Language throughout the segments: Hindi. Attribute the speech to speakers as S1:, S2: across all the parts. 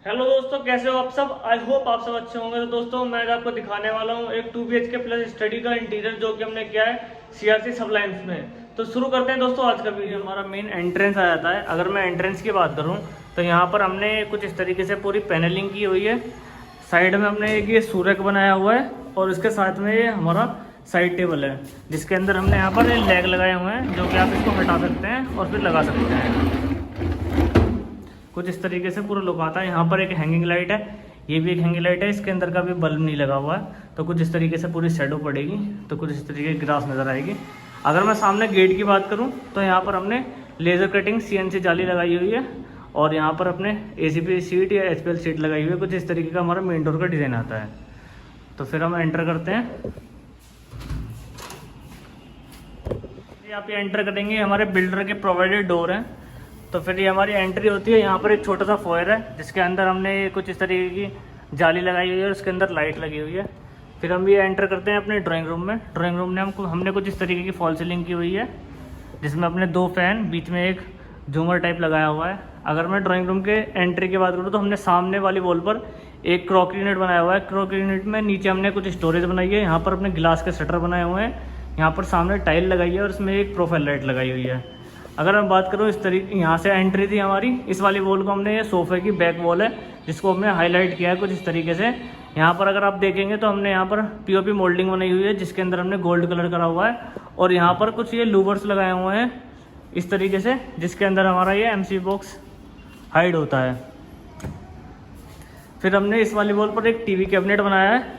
S1: हेलो दोस्तों, कैसे हो आप सब। आई होप आप सब अच्छे होंगे। तो दोस्तों मैं आज आपको दिखाने वाला हूँ एक 2 BHK प्लस स्टडी का इंटीरियर जो कि हमने किया है CRC सबलाइन्स में। तो शुरू करते हैं दोस्तों आज का वीडियो। हमारा मेन एंट्रेंस आ जाता है। अगर मैं एंट्रेंस की बात करूँ तो यहाँ पर हमने कुछ इस तरीके से पूरी पैनलिंग की हुई है। साइड में हमने एक ये सूरक बनाया हुआ है और इसके साथ में ये हमारा साइड टेबल है जिसके अंदर हमने यहाँ पर लेग लगाए हुए हैं जो कि आप इसको हटा सकते हैं और फिर लगा सकते हैं। कुछ इस तरीके से पूरा लुक आता है। यहाँ पर एक हैंगिंग लाइट है, ये भी एक हैंगिंग लाइट है, इसके अंदर का भी बल्ब नहीं लगा हुआ है। तो कुछ इस तरीके से पूरी शेडो पड़ेगी, तो कुछ इस तरीके की ग्रास नज़र आएगी। अगर मैं सामने गेट की बात करूँ तो यहाँ पर हमने लेज़र कटिंग CNC जाली लगाई हुई है और यहाँ पर अपने ACP सीट या HPL सीट लगाई हुई है। कुछ इस तरीके का हमारा मेन डोर का डिज़ाइन आता है। तो फिर हम एंटर करते हैं। आप ये एंटर करेंगे, हमारे बिल्डर के प्रोवाइडेड डोर हैं। तो फिर ये हमारी एंट्री होती है। यहाँ पर एक छोटा सा फॉयर है जिसके अंदर हमने कुछ इस तरीके की जाली लगाई हुई है और उसके अंदर लाइट लगी हुई है। फिर हम ये एंटर करते हैं अपने ड्राइंग रूम में। ड्राइंग रूम में हमने कुछ इस तरीके की फॉल सीलिंग की हुई है जिसमें अपने 2 फैन, बीच में एक झूमर टाइप लगाया हुआ है। अगर मैं ड्राइंग रूम के एंट्री की बात करूँ तो हमने सामने वाली वॉल पर एक क्रॉकरी यूनिट बनाया हुआ है। क्रॉकरी यूनिट में नीचे हमने कुछ स्टोरेज बनाई है। यहाँ पर अपने गिलास के शटर बनाए हुए हैं। यहाँ पर सामने टाइल लगाई है और इसमें एक प्रोफाइल लाइट लगाई हुई है। अगर मैं बात करूँ इस तरीके, यहाँ से एंट्री थी हमारी। इस वाली वॉल को हमने, ये सोफे की बैक वॉल है जिसको हमने हाईलाइट किया है कुछ इस तरीके से। यहाँ पर अगर आप देखेंगे तो हमने यहाँ पर POP मोल्डिंग बनाई हुई है जिसके अंदर हमने गोल्ड कलर करा हुआ है और यहाँ पर कुछ ये लूवर्स लगाए हुए हैं इस तरीके से जिसके अंदर हमारा ये MC बॉक्स हाइड होता है। फिर हमने इस वाली वॉल पर एक TV कैबिनेट बनाया है।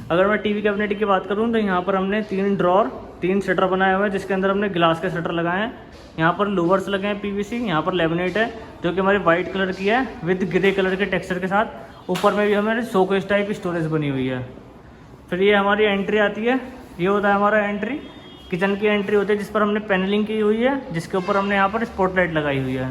S1: अगर मैं TV कैबिनेट की बात करूँ तो यहाँ पर हमने 3 ड्रॉर, 3 शटर बनाए हुए हैं जिसके अंदर हमने ग्लास के शटर लगाए हैं। यहाँ पर लूवर्स लगे हैं PVC, यहाँ पर लेमिनेट है जो कि हमारी वाइट कलर की है विद ग्रे कलर के टेक्सचर के साथ। ऊपर में भी हमारे शोकेस टाइप स्टोरेज बनी हुई है। फिर ये हमारी एंट्री आती है। ये होता है हमारा एंट्री। किचन की एंट्री होती है जिस पर हमने पैनलिंग की हुई है जिसके ऊपर हमने यहाँ पर स्पॉटलाइट लगाई हुई है।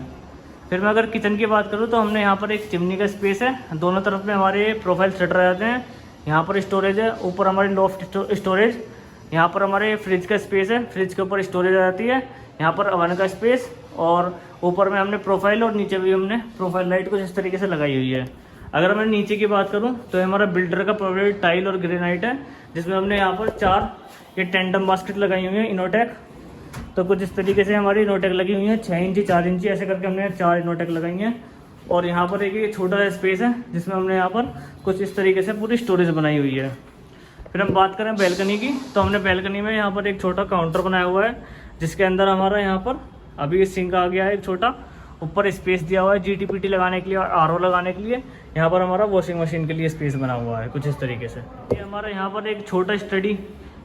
S1: फिर मैं अगर किचन की बात करूँ तो हमने यहाँ पर एक चिमनी का स्पेस है। दोनों तरफ में हमारे प्रोफाइल शटर आ जाते हैं। यहाँ पर स्टोरेज है, ऊपर हमारी लॉफ्ट स्टोरेज। यहाँ पर हमारे फ्रिज का स्पेस है, फ्रिज के ऊपर स्टोरेज आ जाती है। यहाँ पर ओवन का स्पेस और ऊपर में हमने प्रोफाइल और नीचे भी हमने प्रोफाइल लाइट कुछ इस तरीके से लगाई हुई है। अगर मैं नीचे की बात करूँ तो हमारा बिल्डर का प्रोवाइडेड टाइल और ग्रेनाइट है जिसमें हमने यहाँ पर 4 ये टेंडम बास्केट लगाई हुई है इनोटेक। तो कुछ इस तरीके से हमारी इनोटेक लगी हुई है 6 इंची 4 इंची ऐसे करके हमने 4 इनोटेक लगाई हैं। और यहाँ पर एक छोटा सा स्पेस है जिसमें हमने यहाँ पर कुछ इस तरीके से पूरी स्टोरेज बनाई हुई है। फिर हम बात करें बैल्कनी की तो हमने बैल्कनी में यहाँ पर एक छोटा काउंटर बनाया हुआ है जिसके अंदर हमारा यहाँ पर अभी सिंक आ गया है एक छोटा। ऊपर स्पेस दिया हुआ है GTPT लगाने के लिए और RO लगाने के लिए। यहाँ पर हमारा वॉशिंग मशीन के लिए स्पेस बना हुआ है कुछ इस तरीके से। ये हमारा यहाँ पर एक छोटा स्टडी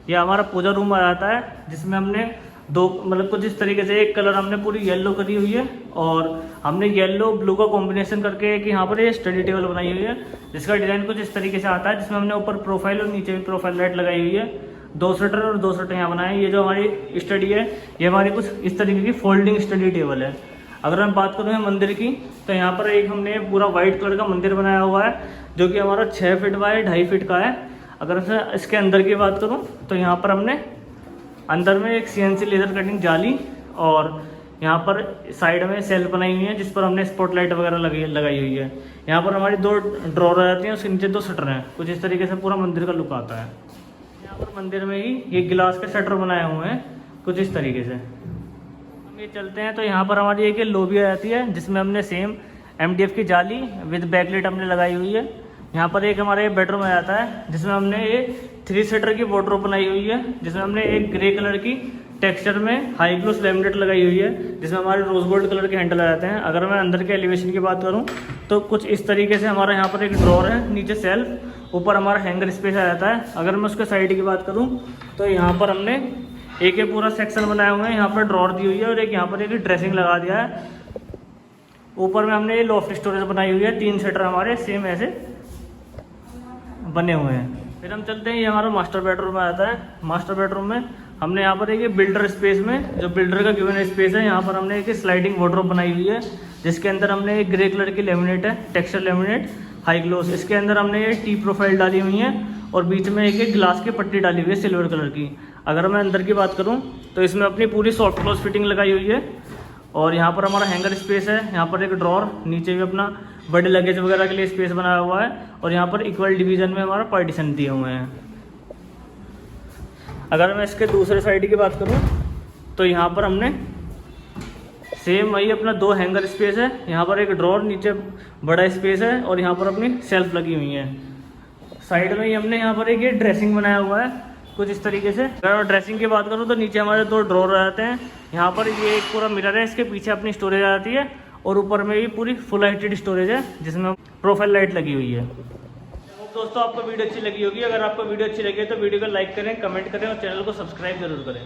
S1: या हमारा पूजा रूम आ जाता है जिसमें हमने 2 मतलब कुछ इस तरीके से एक कलर हमने पूरी येलो करी हुई है और हमने येलो ब्लू का कॉम्बिनेशन करके कि यहाँ पर ये स्टडी टेबल बनाई हुई है जिसका डिज़ाइन कुछ इस तरीके से आता है जिसमें हमने ऊपर प्रोफाइल और नीचे भी प्रोफाइल लाइट लगाई हुई है। 2 शटर और 2 शटर यहाँ बनाए। ये जो हमारी स्टडी है ये हमारी कुछ इस तरीके की फोल्डिंग स्टडी टेबल है। अगर मैं बात करूँ मंदिर की तो यहाँ पर एक हमने पूरा वाइट कलर का मंदिर बनाया हुआ है जो कि हमारा 6 फीट बाय 2.5 फीट का है। अगर मैं इसके अंदर की बात करूँ तो यहाँ पर हमने अंदर में एक CNC लेज़र कटिंग जाली और यहाँ पर साइड में सेल्फ बनाई हुई है जिस पर हमने स्पॉटलाइट वगैरह लगाई हुई है। यहाँ पर हमारी 2 ड्रॉर आ जाती हैं, उसके नीचे 2 शटर हैं। कुछ इस तरीके से पूरा मंदिर का लुक आता है। यहाँ पर मंदिर में ही ये गिलास के शटर बनाए हुए हैं कुछ इस तरीके से। हम ये चलते हैं तो यहाँ पर हमारी एक लॉबी आ जाती है जिसमें हमने सेम MDF की जाली विद बैकलाइट हमने लगाई हुई है। यहाँ पर एक हमारा बेडरूम आ जाता है जिसमें हमने ये 3 सीटर की वार्डरोब बनाई हुई है जिसमें हमने एक ग्रे कलर की टेक्सचर में हाई ग्लोस लैमिनेट लगाई हुई है जिसमें हमारे रोज गोल्ड कलर के हैंडल आ जाते हैं। अगर मैं अंदर के एलिवेशन की बात करूँ तो कुछ इस तरीके से हमारा यहाँ पर एक ड्रॉर है, नीचे सेल्फ, ऊपर हमारा हैंगर स्पेस आ जाता है। अगर मैं उसके साइड की बात करूँ तो यहाँ पर हमने एक पूरा सेक्शन बनाया हुआ है। यहाँ पर ड्रॉर दी हुई है और एक यहाँ पर एक ड्रेसिंग लगा दिया है। ऊपर में हमने ये लॉफ्ट स्टोरेज बनाई हुई है। 3 सीटर हमारे सेम ऐसे बने हुए हैं। फिर हम चलते हैं, ये हमारा मास्टर बेडरूम में आता है। मास्टर बेडरूम में हमने यहाँ पर एक बिल्डर स्पेस में, जो बिल्डर का गिवन स्पेस है, यहाँ पर हमने एक स्लाइडिंग वार्डरोब बनाई हुई है जिसके अंदर हमने एक ग्रे कलर की लेमिनेट है, टेक्सचर लेमिनेट हाई ग्लोस। इसके अंदर हमने ये T प्रोफाइल डाली हुई है और बीच में एक ग्लास की पट्टी डाली हुई है सिल्वर कलर की। अगर मैं अंदर की बात करूँ तो इसमें अपनी पूरी सॉफ्ट क्लोज फिटिंग लगाई हुई है और यहाँ पर हमारा हैंगर स्पेस है। यहाँ पर एक ड्रॉर, नीचे भी अपना बड़े लगेज वगैरह के लिए स्पेस बनाया हुआ है और यहाँ पर इक्वल डिवीज़न में हमारा पार्टीशन दिए हुए हैं। अगर मैं इसके दूसरे साइड की बात करूँ तो यहाँ पर हमने सेम वही अपना 2 हैंगर स्पेस है, यहाँ पर एक ड्रॉर, नीचे बड़ा स्पेस है और यहाँ पर अपनी सेल्फ लगी हुई है। साइड में ही हमने यहाँ पर एक ये ड्रेसिंग बनाया हुआ है कुछ इस तरीके से। अगर ड्रेसिंग की बात करूँ तो नीचे हमारे 2 ड्रॉर आ जाते हैं, यहाँ पर ये एक पूरा मिरर है, इसके पीछे अपनी स्टोरेज आ जाती है और ऊपर में भी पूरी फुल हाइटेड स्टोरेज है जिसमें प्रोफाइल लाइट लगी हुई है। दोस्तों आपको वीडियो अच्छी लगी होगी, अगर आपको वीडियो अच्छी लगी है तो वीडियो को लाइक करें, कमेंट करें और चैनल को सब्सक्राइब जरूर करें।